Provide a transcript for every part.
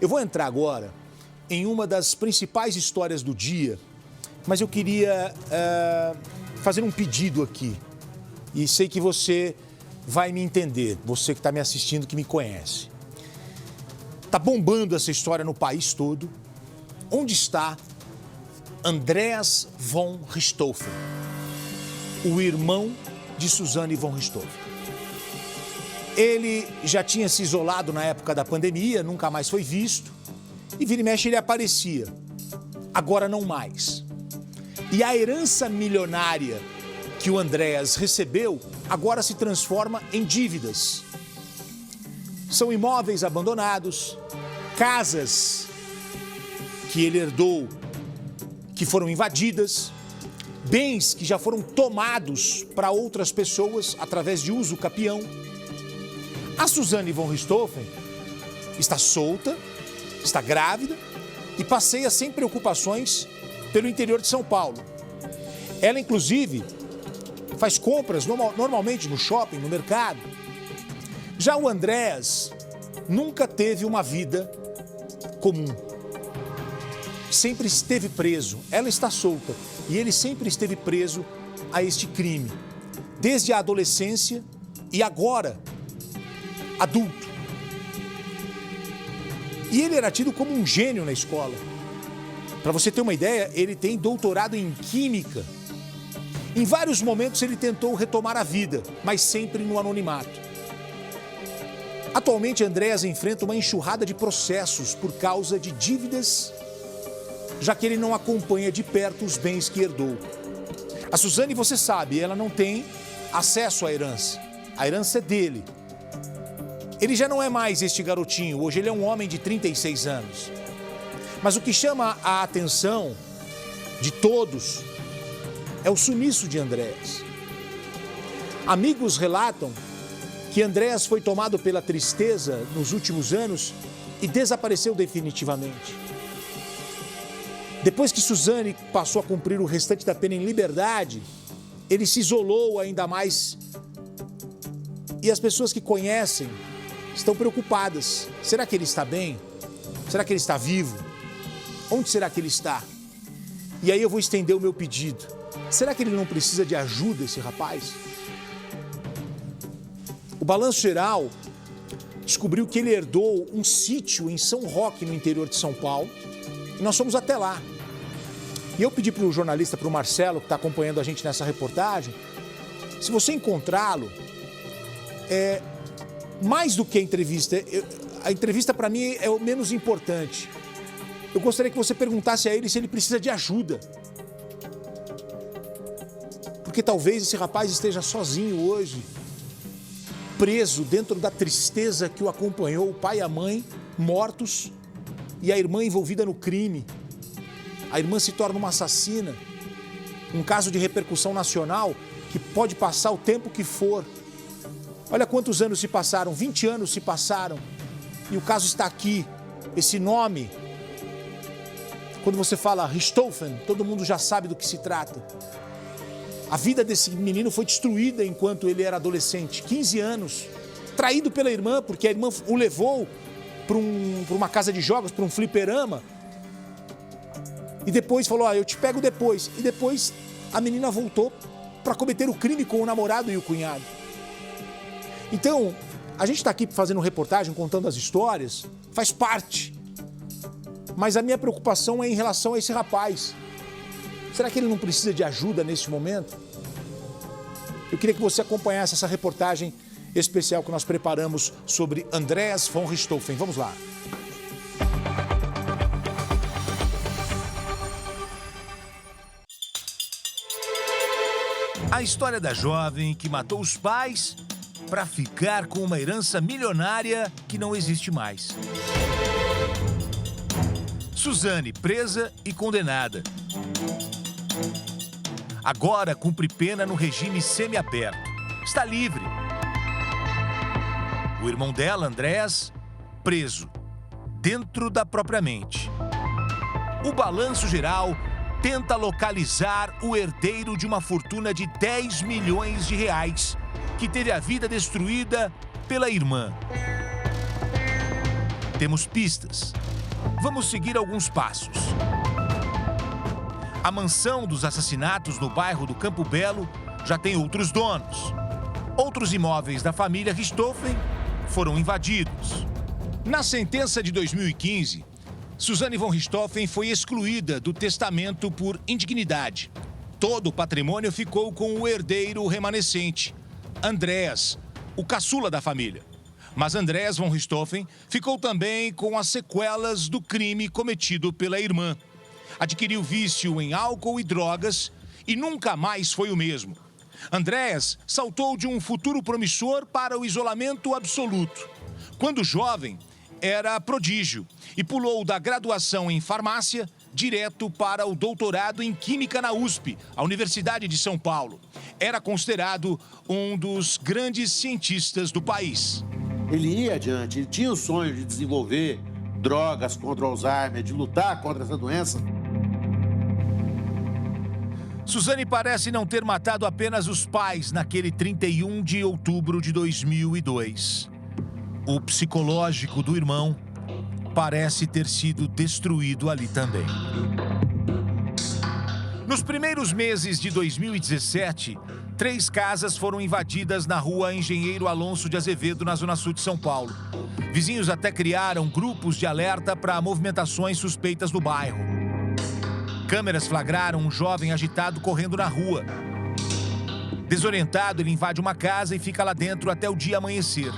Eu vou entrar agora em uma das principais histórias do dia, mas eu queria fazer um pedido aqui. E sei que você vai me entender, você que está me assistindo, que me conhece. Está bombando essa história no país todo. Onde está Andreas von Richthofen, o irmão de Susanne von Richthofen? Ele já tinha se isolado na época da pandemia, nunca mais foi visto. E vira e mexe ele aparecia. Agora não mais. E a herança milionária que o Andreas recebeu agora se transforma em dívidas. São imóveis abandonados, casas que ele herdou que foram invadidas, bens que já foram tomados para outras pessoas através de uso capião. A Susanne von Richthofen está solta, está grávida e passeia sem preocupações pelo interior de São Paulo. Ela, inclusive, faz compras normalmente no shopping, no mercado. Já o Andreas nunca teve uma vida comum. Sempre esteve preso. Ela está solta e ele sempre esteve preso a este crime. Desde a adolescência e agora, adulto. E ele era tido como um gênio na escola. Para você ter uma ideia, ele tem doutorado em Química. Em vários momentos ele tentou retomar a vida, mas sempre no anonimato. Atualmente, Andreas enfrenta uma enxurrada de processos por causa de dívidas, já que ele não acompanha de perto os bens que herdou. A Susanne, você sabe, ela não tem acesso à herança. A herança é dele. Ele já não é mais este garotinho, hoje ele é um homem de 36 anos. Mas o que chama a atenção de todos é o sumiço de Andreas. Amigos relatam que Andreas foi tomado pela tristeza nos últimos anos e desapareceu definitivamente. Depois que Susanne passou a cumprir o restante da pena em liberdade, ele se isolou ainda mais. E as pessoas que conhecem estão preocupadas. Será que ele está bem? Será que ele está vivo? Onde será que ele está? E aí eu vou estender o meu pedido. Será que ele não precisa de ajuda, esse rapaz? O Balanço Geral descobriu que ele herdou um sítio em São Roque, no interior de São Paulo. E nós fomos até lá. E eu pedi para o jornalista, para o Marcelo, que está acompanhando a gente nessa reportagem, se você encontrá-lo, mais do que a entrevista para mim é o menos importante. Eu gostaria que você perguntasse a ele se ele precisa de ajuda. Porque talvez esse rapaz esteja sozinho hoje, preso dentro da tristeza que o acompanhou, o pai e a mãe mortos e a irmã envolvida no crime. A irmã se torna uma assassina. Um caso de repercussão nacional que pode passar o tempo que for. Olha quantos anos se passaram, 20 anos se passaram e o caso está aqui. Esse nome, quando você fala Richthofen, todo mundo já sabe do que se trata. A vida desse menino foi destruída enquanto ele era adolescente, 15 anos, traído pela irmã, porque a irmã o levou para uma casa de jogos, para um fliperama. E depois falou, eu te pego depois. E depois a menina voltou para cometer o crime com o namorado e o cunhado. Então, a gente está aqui fazendo reportagem, contando as histórias, faz parte. Mas a minha preocupação é em relação a esse rapaz. Será que ele não precisa de ajuda nesse momento? Eu queria que você acompanhasse essa reportagem especial que nós preparamos sobre Andreas von Richthofen. Vamos lá. A história da jovem que matou os pais para ficar com uma herança milionária que não existe mais. Susanne, presa e condenada. Agora cumpre pena no regime semiaberto. Está livre. O irmão dela, Andreas, preso, dentro da própria mente. O Balanço Geral tenta localizar o herdeiro de uma fortuna de 10 milhões de reais, que teve a vida destruída pela irmã. temos pistas. Vamos seguir alguns passos. A mansão dos assassinatos no bairro do Campo Belo já tem outros donos. Outros imóveis da família Richthofen foram invadidos. Na sentença de 2015, Suzane von Richthofen foi excluída do testamento por indignidade. Todo o patrimônio ficou com o herdeiro remanescente, Andreas, o caçula da família. Mas Andreas von Richthofen ficou também com as sequelas do crime cometido pela irmã. Adquiriu vício em álcool e drogas e nunca mais foi o mesmo. Andreas saltou de um futuro promissor para o isolamento absoluto. Quando jovem, era prodígio e pulou da graduação em farmácia direto para o doutorado em Química na USP, a Universidade de São Paulo. Era considerado um dos grandes cientistas do país. Ele ia adiante, ele tinha o sonho de desenvolver drogas contra o Alzheimer, de lutar contra essa doença. Suzane parece não ter matado apenas os pais naquele 31 de outubro de 2002. O psicológico do irmão parece ter sido destruído ali também. Nos primeiros meses de 2017, 3 casas foram invadidas na rua Engenheiro Alonso de Azevedo, na zona sul de São Paulo. Vizinhos até criaram grupos de alerta para movimentações suspeitas no bairro. Câmeras flagraram um jovem agitado correndo na rua. Desorientado, ele invade uma casa e fica lá dentro até o dia amanhecer.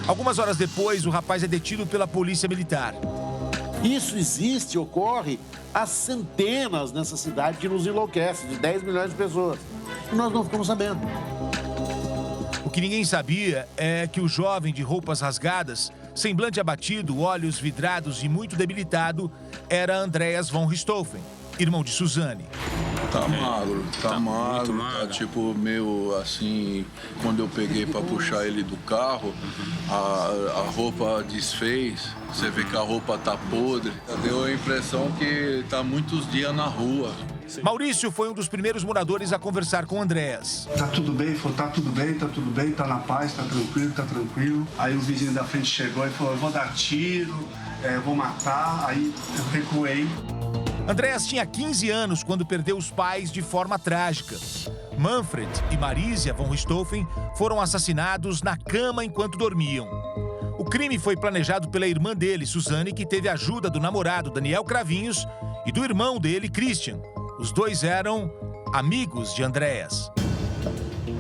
Algumas horas depois, o rapaz é detido pela polícia militar. Isso existe, ocorre há centenas nessa cidade que nos enlouquece, de 10 milhões de pessoas. E nós não ficamos sabendo. O que ninguém sabia é que o jovem de roupas rasgadas, semblante abatido, olhos vidrados e muito debilitado, era Andreas von Richthofen, irmão de Suzane. Tá magro, tá magro, magro. tá tipo meio assim, quando eu peguei pra puxar ele do carro, a roupa desfez, você vê que a roupa tá podre. Deu a impressão que tá muitos dias na rua. Maurício foi um dos primeiros moradores a conversar com Andreas. Tá tudo bem? Ele falou, tá tudo bem, tá na paz, tá tranquilo. Aí o vizinho da frente chegou e falou, eu vou dar tiro, vou matar, aí eu recuei. Andreas tinha 15 anos quando perdeu os pais de forma trágica. Manfred e Marisia von Richthofen foram assassinados na cama enquanto dormiam. O crime foi planejado pela irmã dele, Suzane, que teve a ajuda do namorado, Daniel Cravinhos, e do irmão dele, Christian. Os dois eram amigos de Andreas.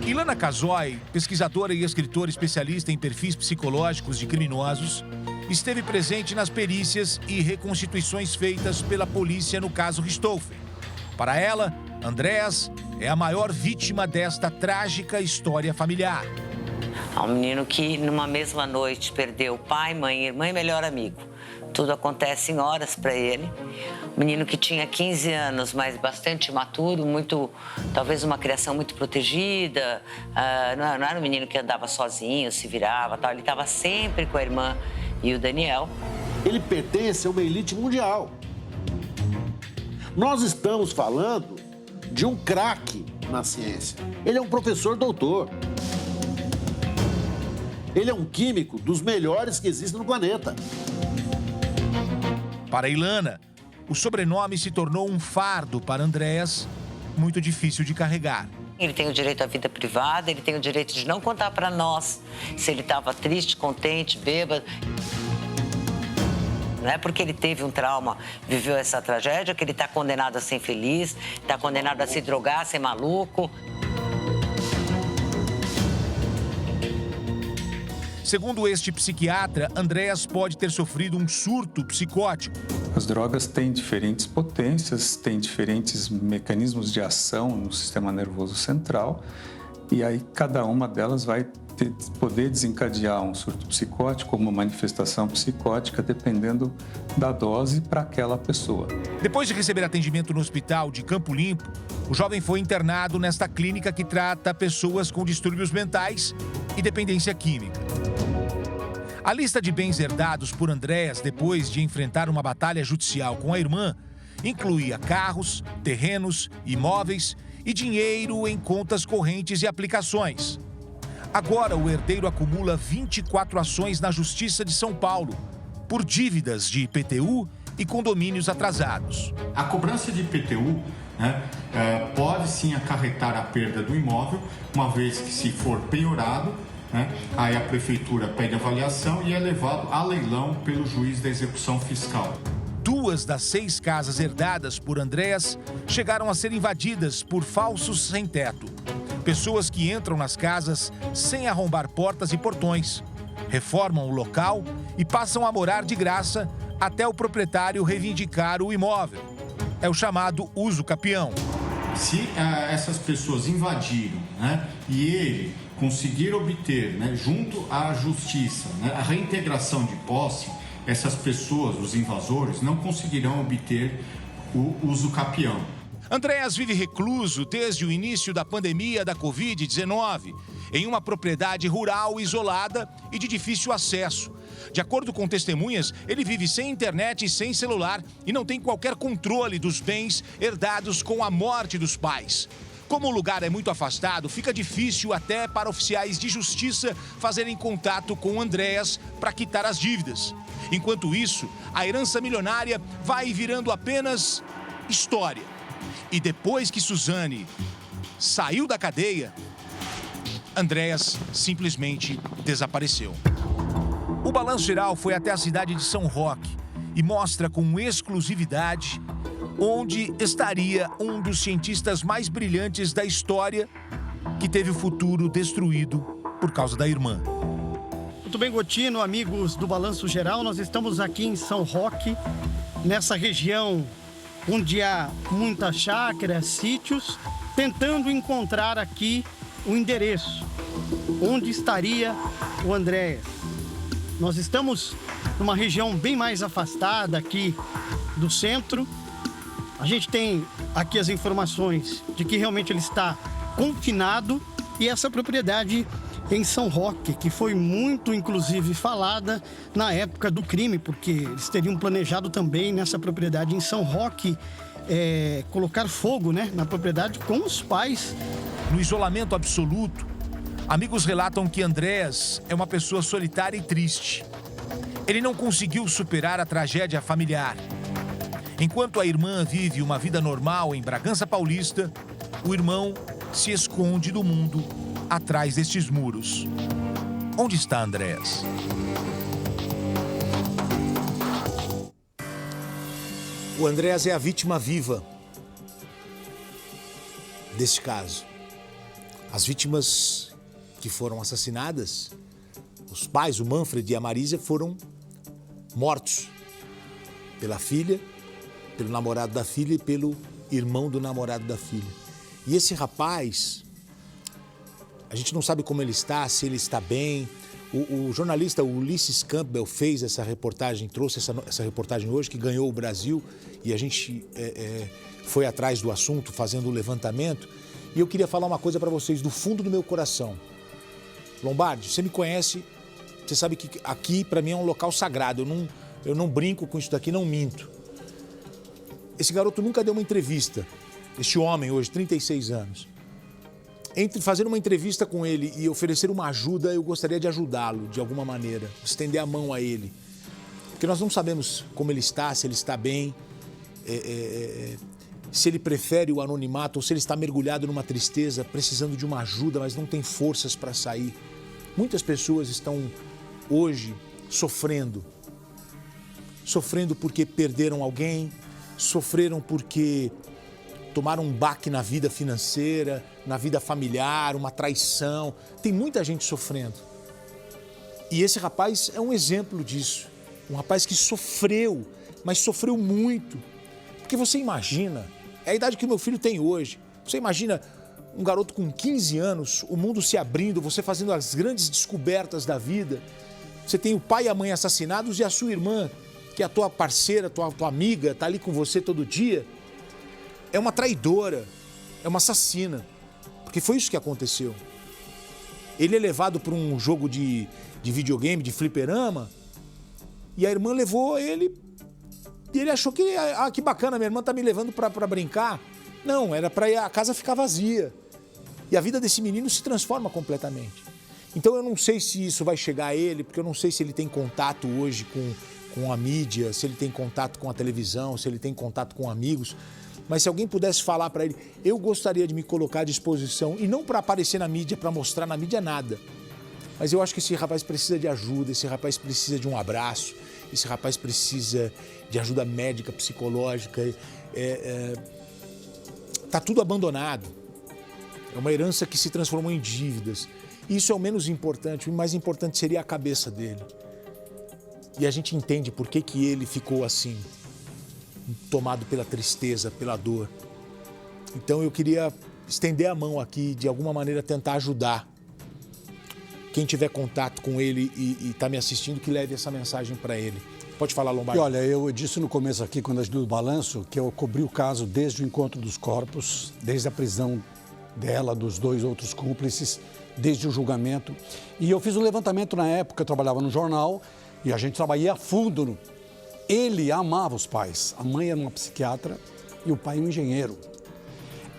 Ilana Casoy, pesquisadora e escritora especialista em perfis psicológicos de criminosos, esteve presente nas perícias e reconstituições feitas pela polícia no caso Richthofen. Para ela, Andreas é a maior vítima desta trágica história familiar. Há um menino que, numa mesma noite, perdeu pai, mãe, irmã e melhor amigo. Tudo acontece em horas para ele. Um menino que tinha 15 anos, mas bastante imaturo, talvez uma criação muito protegida. Não era um menino que andava sozinho, se virava, tal. Ele estava sempre com a irmã e o Daniel. Ele pertence a uma elite mundial. Nós estamos falando de um craque na ciência. Ele é um professor doutor. Ele é um químico dos melhores que existem no planeta. Para Ilana, o sobrenome se tornou um fardo para Andreas, muito difícil de carregar. Ele tem o direito à vida privada, ele tem o direito de não contar para nós se ele estava triste, contente, bêbado. Não é porque ele teve um trauma, viveu essa tragédia, que ele está condenado a ser infeliz, está condenado a se drogar, a ser maluco. Segundo este psiquiatra, Andreas pode ter sofrido um surto psicótico. As drogas têm diferentes potências, têm diferentes mecanismos de ação no sistema nervoso central e aí cada uma delas vai poder desencadear um surto psicótico ou uma manifestação psicótica dependendo da dose para aquela pessoa. Depois de receber atendimento no hospital de Campo Limpo, o jovem foi internado nesta clínica que trata pessoas com distúrbios mentais e dependência química. A lista de bens herdados por Andreas depois de enfrentar uma batalha judicial com a irmã incluía carros, terrenos, imóveis e dinheiro em contas correntes e aplicações. Agora, o herdeiro acumula 24 ações na Justiça de São Paulo por dívidas de IPTU e condomínios atrasados. A cobrança de IPTU, pode sim acarretar a perda do imóvel, uma vez que, se for penhorado, aí a prefeitura pede avaliação e é levado a leilão pelo juiz da execução fiscal. 2 das 6 casas herdadas por Andréas chegaram a ser invadidas por falsos sem-teto. Pessoas que entram nas casas sem arrombar portas e portões, reformam o local e passam a morar de graça até o proprietário reivindicar o imóvel. É o chamado uso capião. Se essas pessoas invadiram, e ele conseguir obter, junto à justiça, a reintegração de posse, essas pessoas, os invasores, não conseguirão obter o uso capião. Andréas vive recluso desde o início da pandemia da Covid-19, em uma propriedade rural isolada e de difícil acesso. De acordo com testemunhas, ele vive sem internet e sem celular e não tem qualquer controle dos bens herdados com a morte dos pais. Como o lugar é muito afastado, fica difícil até para oficiais de justiça fazerem contato com Andréas para quitar as dívidas. Enquanto isso, a herança milionária vai virando apenas história. E depois que Suzane saiu da cadeia, Andréas simplesmente desapareceu. O Balanço Geral foi até a cidade de São Roque e mostra com exclusividade onde estaria um dos cientistas mais brilhantes da história que teve o futuro destruído por causa da irmã. Muito bem, Gotino, amigos do Balanço Geral, nós estamos aqui em São Roque, nessa região onde há muitas chácaras, sítios, tentando encontrar aqui o endereço, onde estaria o Andréas. Nós estamos numa região bem mais afastada aqui do centro. A gente tem aqui as informações de que realmente ele está confinado e essa propriedade em São Roque, que foi muito, inclusive, falada na época do crime, porque eles teriam planejado também nessa propriedade em São Roque colocar fogo, na propriedade com os pais. No isolamento absoluto, amigos relatam que Andréas é uma pessoa solitária e triste. Ele não conseguiu superar a tragédia familiar. Enquanto a irmã vive uma vida normal em Bragança Paulista, o irmão se esconde do mundo atrás destes muros. Onde está Andréas? O Andréas é a vítima viva desse caso. As vítimas que foram assassinadas, os pais, o Manfred e a Marisa, foram mortos pela filha, pelo namorado da filha e pelo irmão do namorado da filha. E esse rapaz, a gente não sabe como ele está, se ele está bem. O jornalista Ulisses Campbell fez essa reportagem, trouxe essa reportagem hoje, que ganhou o Brasil, e a gente foi atrás do assunto, fazendo o levantamento. E eu queria falar uma coisa para vocês, do fundo do meu coração. Lombardi, você me conhece, você sabe que aqui, para mim, é um local sagrado. Eu não brinco com isso daqui, não minto. Esse garoto nunca deu uma entrevista. Este homem, hoje, 36 anos. Entre fazer uma entrevista com ele e oferecer uma ajuda, eu gostaria de ajudá-lo, de alguma maneira. Estender a mão a ele. Porque nós não sabemos como ele está, se ele está bem, se ele prefere o anonimato ou se ele está mergulhado numa tristeza, precisando de uma ajuda, mas não tem forças para sair. Muitas pessoas estão hoje sofrendo. Sofrendo porque perderam alguém, sofreram porque tomaram um baque na vida financeira, na vida familiar, uma traição. Tem muita gente sofrendo. E esse rapaz é um exemplo disso. Um rapaz que sofreu, mas sofreu muito. Porque você imagina, é a idade que o meu filho tem hoje. Você imagina um garoto com 15 anos, o mundo se abrindo, você fazendo as grandes descobertas da vida. Você tem o pai e a mãe assassinados e a sua irmã, que é a tua parceira, tua amiga, está ali com você todo dia. É uma traidora, é uma assassina, porque foi isso que aconteceu. Ele é levado para um jogo de videogame, de fliperama, e a irmã levou ele, e ele achou que, que bacana, minha irmã tá me levando para brincar. Não, era para a casa ficar vazia. E a vida desse menino se transforma completamente. Então eu não sei se isso vai chegar a ele, porque eu não sei se ele tem contato hoje com a mídia, se ele tem contato com a televisão, se ele tem contato com amigos. Mas se alguém pudesse falar para ele, eu gostaria de me colocar à disposição, e não para aparecer na mídia, para mostrar na mídia nada. Mas eu acho que esse rapaz precisa de ajuda, esse rapaz precisa de um abraço, esse rapaz precisa de ajuda médica, psicológica. Tá tudo abandonado. É uma herança que se transformou em dívidas. Isso é o menos importante, o mais importante seria a cabeça dele. E a gente entende por que ele ficou assim, tomado pela tristeza, pela dor. Então eu queria estender a mão aqui, de alguma maneira tentar ajudar. Quem tiver contato com ele e está me assistindo, que leve essa mensagem para ele. Pode falar, Lombardi. E olha, eu disse no começo aqui, quando a gente do balanço, que eu cobri o caso desde o encontro dos corpos, desde a prisão dela, dos 2 outros cúmplices, desde o julgamento. E eu fiz um levantamento na época, eu trabalhava no jornal e a gente trabalhava a fundo. Ele amava os pais. A mãe era uma psiquiatra e o pai um engenheiro.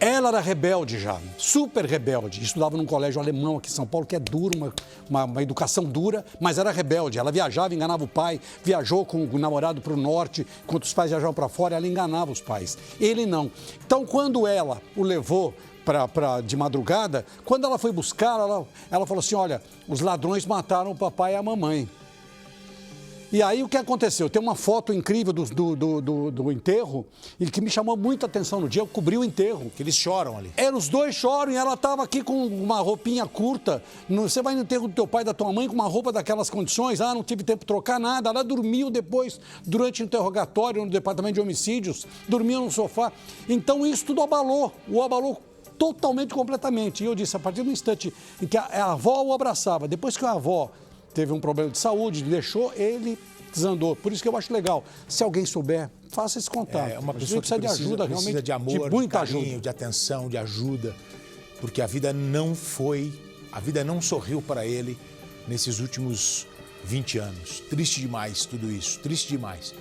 Ela era rebelde já, super rebelde. Estudava num colégio alemão aqui em São Paulo, que é duro, uma educação dura, mas era rebelde. Ela viajava, enganava o pai, viajou com o namorado para o norte, enquanto os pais viajavam para fora, ela enganava os pais. Ele não. Então, quando ela o levou de madrugada, quando ela foi buscar, ela falou assim, olha, os ladrões mataram o papai e a mamãe. E aí o que aconteceu? Tem uma foto incrível do enterro e que me chamou muita atenção no dia, eu cobri o enterro. Que eles choram ali. Os dois choram e ela estava aqui com uma roupinha curta. Você vai no enterro do teu pai e da tua mãe com uma roupa daquelas condições, não tive tempo de trocar nada. Ela dormiu depois, durante o interrogatório no departamento de homicídios, dormiu no sofá. Então isso tudo o abalou totalmente, completamente. E eu disse, a partir do instante em que a avó o abraçava, depois que a avó teve um problema de saúde, deixou, ele desandou. Por isso que eu acho legal. Se alguém souber, faça esse contato. É uma pessoa que precisa de ajuda, realmente, de amor, de muita carinho, ajuda, de atenção, de ajuda, porque a vida não sorriu para ele nesses últimos 20 anos. Triste demais tudo isso, triste demais.